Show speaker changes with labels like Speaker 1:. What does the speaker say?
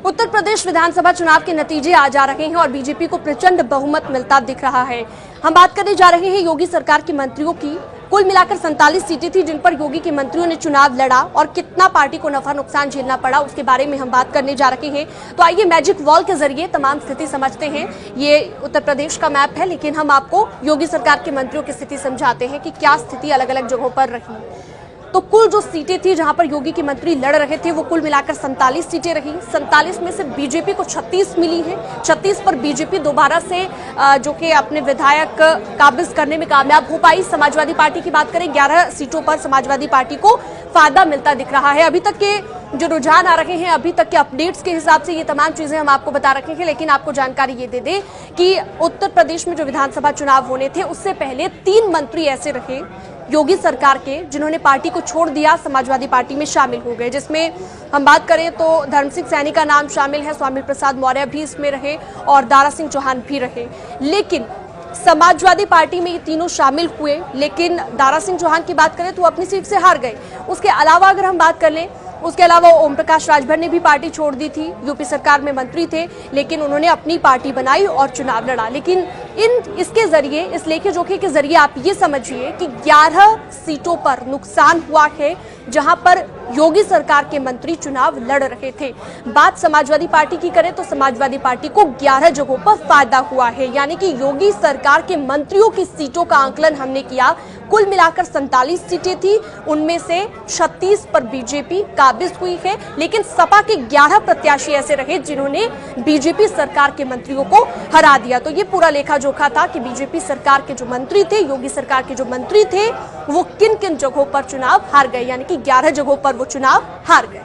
Speaker 1: उत्तर प्रदेश विधानसभा चुनाव के नतीजे आ जा रहे हैं और बीजेपी को प्रचंड बहुमत मिलता दिख रहा है। हम बात करने जा रहे हैं योगी सरकार के मंत्रियों की। कुल मिलाकर 47 सीटें थी जिन पर योगी के मंत्रियों ने चुनाव लड़ा और कितना पार्टी को नफा नुकसान झेलना पड़ा उसके बारे में हम बात करने जा रहे हैं। तो आइए मैजिक वॉल के जरिए तमाम स्थिति समझते हैं। ये उत्तर प्रदेश का मैप है, लेकिन हम आपको योगी सरकार के मंत्रियों की स्थिति समझाते हैं कि क्या स्थिति अलग अलग जगहों पर रही। तो कुल जो सीटें थी जहां पर योगी के मंत्री लड़ रहे थे वो कुल मिलाकर 47 सीटें रही। 47 में से बीजेपी को 36 मिली है। 36 पर बीजेपी दोबारा से जो कि अपने विधायक काबिज करने में कामयाब हो पाई। समाजवादी पार्टी की बात करें, 11 सीटों पर समाजवादी पार्टी को फायदा मिलता दिख रहा है। अभी तक के जो रुझान आ रहे हैं, अभी तक के अपडेट्स के हिसाब से ये तमाम चीजें हम आपको बता रखे हैं। लेकिन आपको जानकारी ये दे दें कि उत्तर प्रदेश में जो विधानसभा चुनाव होने थे उससे पहले 3 मंत्री ऐसे रहे योगी सरकार के जिन्होंने पार्टी को छोड़ दिया, समाजवादी पार्टी में शामिल हो गए। जिसमें हम बात करें तो धर्म सिंह सैनी का नाम शामिल है, स्वामी प्रसाद मौर्य भी इसमें रहे और दारा सिंह चौहान भी रहे। लेकिन समाजवादी पार्टी में ये तीनों शामिल हुए, लेकिन दारा सिंह चौहान की बात करें तो अपनी सीट से हार गए। उसके अलावा अगर हम बात कर लें, उसके अलावा ओम प्रकाश राजभर ने भी पार्टी छोड़ दी थी। यूपी सरकार में मंत्री थे, लेकिन उन्होंने अपनी पार्टी बनाई और चुनाव लड़ा। लेकिन इसके जरिए, इस लेखे जोखे के जरिए आप ये समझिए कि 11 सीटों पर नुकसान हुआ है जहां पर योगी सरकार के मंत्री चुनाव लड़ रहे थे। बात समाजवादी पार्टी की करें तो समाजवादी पार्टी को 11 जगहों पर फायदा हुआ है। यानी कि योगी सरकार के मंत्रियों की सीटों का आंकलन हमने किया, कुल मिलाकर 47 सीटें थी, उनमें से 36 पर बीजेपी काबिज हुई है। लेकिन सपा के 11 प्रत्याशी ऐसे रहे जिन्होंने बीजेपी सरकार के मंत्रियों को हरा दिया। तो ये पूरा लेखा जोखा था कि बीजेपी सरकार के जो मंत्री थे, योगी सरकार के जो मंत्री थे, वो किन किन जगहों पर चुनाव हार गए। यानी कि 11 जगहों पर वो चुनाव हार गए।